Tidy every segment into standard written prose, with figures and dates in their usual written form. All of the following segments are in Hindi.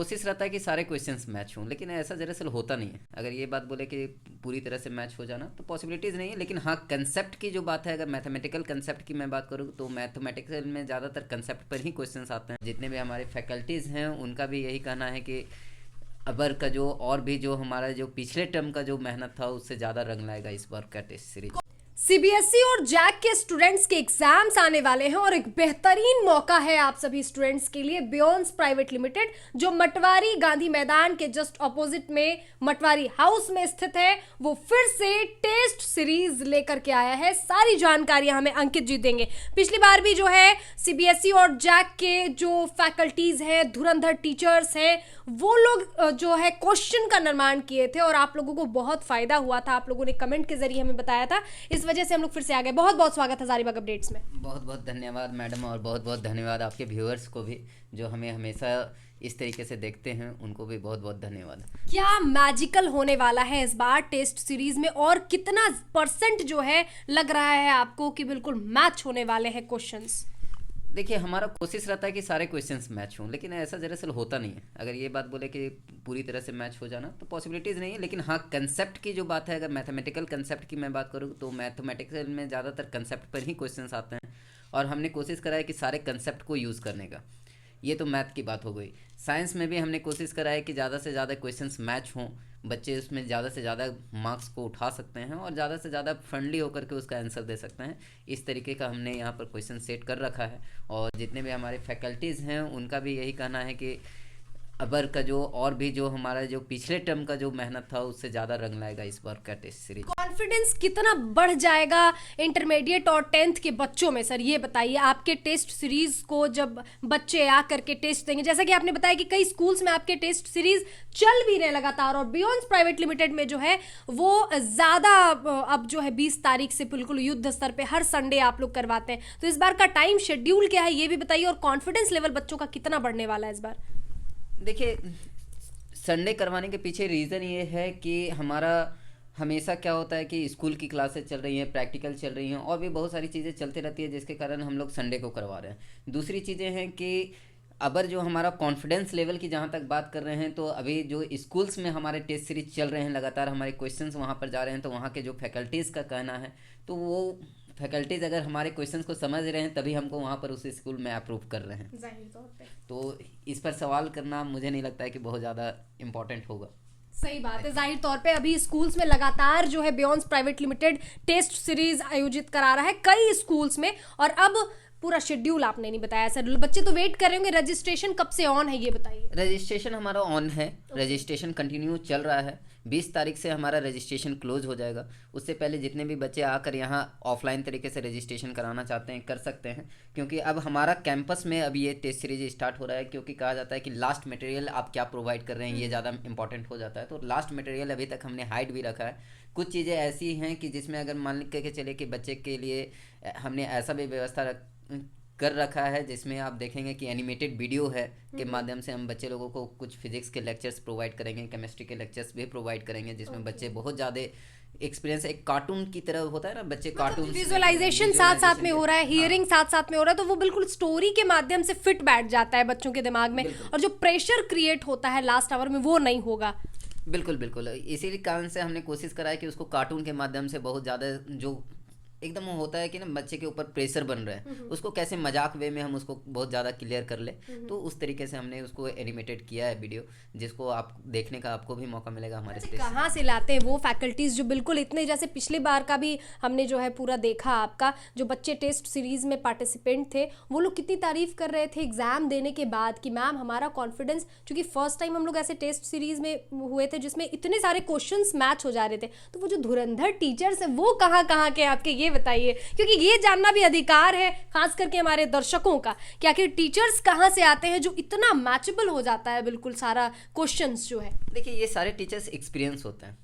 कोशिश रहता है कि सारे क्वेश्चंस मैच हों, लेकिन ऐसा दरअसल होता नहीं है। अगर ये बात बोले कि पूरी तरह से मैच हो जाना तो पॉसिबिलिटीज़ नहीं है, लेकिन हाँ कंसेप्ट की जो बात है, अगर मैथमेटिकल कंसेप्ट की मैं बात करूँ तो मैथमेटिकल में ज़्यादातर कंसेप्ट पर ही क्वेश्चंस आते हैं। जितने भी हमारे फैकल्टीज़ हैं उनका भी यही कहना है कि अबर का जो और भी जो हमारा जो पिछले टर्म का जो मेहनत था उससे ज़्यादा रंग लाएगा इस बार का टेस्ट सीरीज। सीबीएसई और जैक के स्टूडेंट्स के एग्जाम्स आने वाले हैं और एक बेहतरीन मौका है आप सभी स्टूडेंट्स के लिए। बियॉन्स प्राइवेट लिमिटेड जो मटवारी गांधी मैदान के जस्ट ऑपोजिट में मटवारी हाउस में स्थित है, वो फिर से टेस्ट सीरीज लेकर के आया है। सारी जानकारियां हमें अंकित जी देंगे। पिछली बार भी जो है सीबीएसई और जैक के जो फैकल्टीज हैं, धुरंधर टीचर्स हैं, वो लोग जो है क्वेश्चन का निर्माण किए थे और आप लोगों को बहुत फायदा हुआ था। आप लोगों ने कमेंट के जरिए हमें बताया था, इस वजह से हम लोग फिर से आ गए। बहुत बहुत स्वागत है हजारीबाग अपडेट्स में। बहुत बहुत धन्यवाद मैडम, और बहुत बहुत धन्यवाद आपके व्यूअर्स को भी जो हमें हमेशा इस तरीके से देखते हैं, उनको भी बहुत बहुत धन्यवाद। क्या मैजिकल होने वाला है इस बार टेस्ट सीरीज में, और कितना परसेंट जो है लग रहा है आपको कि बिल्कुल मैच होने वाले हैं क्वेश्चंस? देखिए, हमारा कोशिश रहता है कि सारे क्वेश्चंस मैच हों, लेकिन ऐसा दरअसल होता नहीं है। अगर ये बात बोले कि पूरी तरह से मैच हो जाना तो पॉसिबिलिटीज़ नहीं है, लेकिन हाँ कंसेप्ट की जो बात है, अगर मैथमेटिकल कंसेप्ट की मैं बात करूँ तो मैथमेटिकल में ज़्यादातर कंसेप्ट पर ही क्वेश्चंस आते हैं और हमने कोशिश करा है कि सारे कंसेप्ट को यूज़ करने का। ये तो मैथ की बात हो गई। साइंस में भी हमने कोशिश करा है कि ज़्यादा से ज़्यादा क्वेश्चंस मैच हों, बच्चे उसमें ज़्यादा से ज़्यादा मार्क्स को उठा सकते हैं और ज़्यादा से ज़्यादा फ्रेंडली होकर के उसका आंसर दे सकते हैं। इस तरीके का हमने यहाँ पर क्वेश्चन सेट कर रखा है और जितने भी हमारे फैकल्टीज़ हैं उनका भी यही कहना है कि अबर का जो और भी जो हमारा जो पिछले टर्म का जो मेहनत था उससे ज़्यादा रंग लाएगा इस बार का टेस्ट सीरीज। कॉन्फिडेंस कितना बढ़ जाएगा इंटरमीडिएट और 10th के बच्चों में? सर ये बताइए, आपके टेस्ट सीरीज को जब बच्चे आकर के टेस्ट देंगे, जैसा कि आपने बताया कि कई स्कूल्स में आपके टेस्ट सीरीज चल भी रहे लगातार, और बियॉन्स प्राइवेट लिमिटेड में जो है वो ज़्यादा अब जो है 20 तारीख से बिल्कुल युद्ध स्तर पे हर संडे आप लोग करवाते हैं, तो इस बार का टाइम शेड्यूल क्या है ये भी बताइए, और कॉन्फिडेंस लेवल बच्चों का कितना बढ़ने वाला है इस बार? देखिए, संडे करवाने के पीछे रीज़न ये है कि हमारा हमेशा क्या होता है कि स्कूल की क्लासेस चल रही हैं, प्रैक्टिकल चल रही हैं और भी बहुत सारी चीज़ें चलती रहती है, जिसके कारण हम लोग संडे को करवा रहे हैं। दूसरी चीज़ें हैं कि अबर जो हमारा कॉन्फिडेंस लेवल की जहाँ तक बात कर रहे हैं, तो अभी जो स्कूल्स में हमारे टेस्ट सीरीज चल रहे हैं, लगातार हमारे क्वेश्चंस वहाँ पर जा रहे हैं, तो वहाँ के जो फैकल्टीज़ का कहना है, तो वो फैकल्टीज़ अगर हमारे क्वेश्चंस को समझ रहे हैं तभी हमको वहाँ पर उस स्कूल में अप्रूव कर रहे हैं। जाहिर तौर पे तो इस पर सवाल करना मुझे नहीं लगता है कि बहुत ज़्यादा इम्पोर्टेंट होगा। सही बात है। जाहिर तौर पे अभी स्कूल्स में लगातार जो है Beyonce private limited test series आयोजित करा रहा है कई स्कूल्स में, और अब पूरा शेड्यूल आपने नहीं बताया सर। बच्चे तो वेट कर रहे होंगे, रजिस्ट्रेशन कब से ऑन है ये बताइए। रजिस्ट्रेशन हमारा ऑन है, रजिस्ट्रेशन कंटिन्यू चल रहा है। 20 तारीख से हमारा रजिस्ट्रेशन क्लोज हो जाएगा। उससे पहले जितने भी बच्चे आकर यहाँ ऑफलाइन तरीके से रजिस्ट्रेशन कराना चाहते हैं कर सकते हैं, क्योंकि अब हमारा कैंपस में अभी ये टेस्ट सीरीज स्टार्ट हो रहा है। क्योंकि कहा जाता है कि लास्ट मटेरियल आप क्या प्रोवाइड कर रहे हैं ये ज़्यादा इंपॉर्टेंट हो जाता है, तो लास्ट मटेरियल अभी तक हमने हाइड भी रखा है। कुछ चीज़ें ऐसी हैं कि जिसमें अगर मान के चले कि बच्चे के लिए हमने ऐसा भी व्यवस्था कर रखा है जिसमें आप देखेंगे कि एनिमेटेड वीडियो है के माध्यम से हम बच्चे लोगों को कुछ फिजिक्स के लेक्चर्स प्रोवाइड करेंगे, केमिस्ट्री के लेक्चर्स भी प्रोवाइड करेंगे, जिसमें बच्चे बहुत ज़्यादा एक्सपीरियंस एक कार्टून की तरह होता है ना, बच्चे कार्टून विजुअलाइजेशन साथ साथ में हो रहा है, हियरिंग साथ साथ में हो रहा है, तो वो बिल्कुल स्टोरी के माध्यम से फिट बैठ जाता है बच्चों के दिमाग में, और जो प्रेशर क्रिएट होता है लास्ट आवर में वो नहीं होगा। बिल्कुल बिल्कुल, इसी कारण से हमने कोशिश करा है कि उसको कार्टून के माध्यम से बहुत ज़्यादा जो एकदम वो होता है कि ना बच्चे के ऊपर प्रेशर बन रहा है, उसको कैसे मजाक वे में हम उसको बहुत ज़्यादा क्लियर कर ले, तो उस तरीके से हमने उसको एनिमेटेड किया है वीडियो, जिसको आप देखने का आपको भी मौका मिलेगा हमारे स्टेज। कहाँ से लाते हैं वो फैकल्टीज जो बिल्कुल इतने, जैसे पिछली बार का भी हमने जो है पूरा देखा, आपका जो बच्चे टेस्ट सीरीज में पार्टिसिपेंट थे वो लोग कितनी तारीफ कर रहे थे एग्जाम देने के बाद कि मैम हमारा कॉन्फिडेंस, क्योंकि फर्स्ट टाइम हम लोग ऐसे टेस्ट सीरीज में हुए थे जिसमें इतने सारे क्वेश्चंस मैच हो जा रहे थे, तो वो जो धुरंधर टीचर्स हैं वो कहाँ कहाँ के आपके, ये बताइए, क्योंकि ये जानना भी अधिकार है खास करके हमारे दर्शकों का कि आखिर टीचर्स कहाँ से आते हैं जो इतना मैचेबल हो जाता है बिल्कुल सारा क्वेश्चंस जो है। देखिए, ये सारे टीचर्स एक्सपीरियंस होते हैं,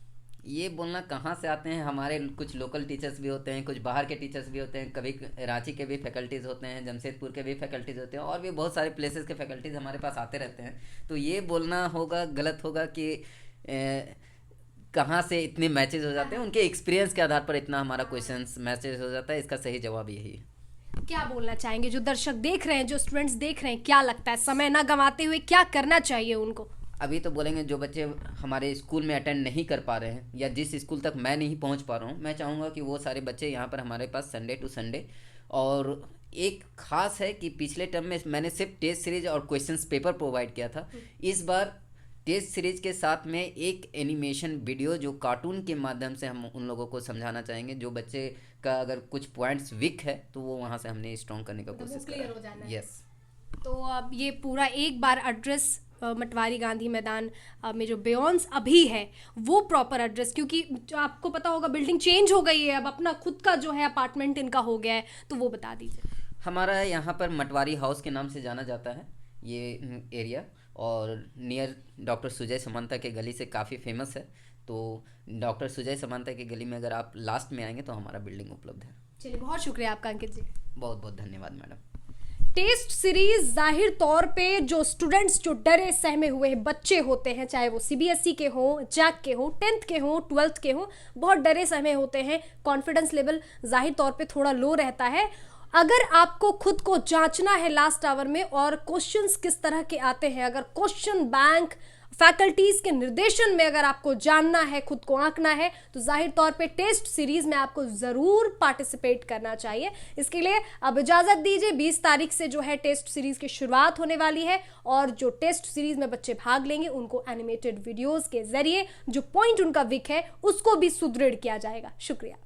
ये बोलना कहाँ से आते हैं, हमारे कुछ लोकल टीचर्स भी होते हैं, कुछ बाहर के टीचर्स भी होते हैं, कभी रांची के भी फैकल्टीज़ होते हैं, जमशेदपुर के भी फैकल्टीज़ होते हैं, और भी बहुत सारे प्लेसेस के फैकल्टीज़ हमारे पास आते रहते हैं। तो ये बोलना होगा, गलत होगा कि कहाँ से इतने मैचेस हो जाते हैं, उनके एक्सपीरियंस के आधार पर इतना हमारा क्वेश्चंस मैचेस हो जाता है। इसका सही जवाब यही है। क्या बोलना चाहेंगे जो दर्शक देख रहे हैं, जो स्टूडेंट्स देख रहे हैं, क्या लगता है समय ना गंवाते हुए क्या करना चाहिए उनको? अभी तो बोलेंगे जो बच्चे हमारे स्कूल में अटेंड नहीं कर पा रहे हैं या जिस स्कूल तक मैं नहीं पहुंच पा रहा हूं, मैं चाहूँगा कि वो सारे बच्चे यहाँ पर हमारे पास संडे टू संडे। और एक खास है कि पिछले टर्म में मैंने सिर्फ टेस्ट सीरीज और क्वेश्चंस पेपर प्रोवाइड किया था। इस बार टेस्ट सीरीज के साथ में एक एनिमेशन वीडियो जो कार्टून के माध्यम से हम उन लोगों को समझाना चाहेंगे। जो बच्चे का अगर कुछ पॉइंट्स वीक है तो वो वहाँ से हमने स्ट्रॉन्ग करने का कोशिश करा। यस। तो अब ये पूरा एक बार एड्रेस मटवारी गांधी मैदान में जो बेयॉन्स अभी है वो प्रॉपर एड्रेस, क्योंकि जो आपको पता होगा बिल्डिंग चेंज हो गई है, अब अपना खुद का जो है अपार्टमेंट इनका हो गया है, तो वो बता दीजिए। हमारा यहाँ पर मटवारी हाउस के नाम से जाना जाता है ये एरिया, और नियर डॉक्टर सुजय समांता के गली से काफ़ी फेमस है। तो डॉक्टर सुजय समांता की गली में अगर आप लास्ट में आएंगे तो हमारा बिल्डिंग उपलब्ध है। चलिए, बहुत शुक्रिया आपका अंकित जी। बहुत बहुत धन्यवाद मैडम। टेस्ट सीरीज जाहिर तौर पे जो स्टूडेंट्स जो डरे सहमे हुए बच्चे होते हैं, चाहे वो सीबीएसई के हों, जैक के हों, 10th के हों, 12th के हों, बहुत डरे सहमे होते हैं, कॉन्फिडेंस लेवल जाहिर तौर पे थोड़ा लो रहता है। अगर आपको खुद को जांचना है लास्ट आवर में और क्वेश्चंस किस तरह के आते हैं, अगर क्वेश्चन बैंक फैकल्टीज के निर्देशन में अगर आपको जानना है, खुद को आंकना है, तो जाहिर तौर पे टेस्ट सीरीज में आपको जरूर पार्टिसिपेट करना चाहिए। इसके लिए अब इजाजत दीजिए, 20 तारीख से जो है टेस्ट सीरीज की शुरुआत होने वाली है और जो टेस्ट सीरीज में बच्चे भाग लेंगे उनको एनिमेटेड वीडियोस के जरिए जो पॉइंट उनका वीक है उसको भी सुदृढ़ किया जाएगा। शुक्रिया।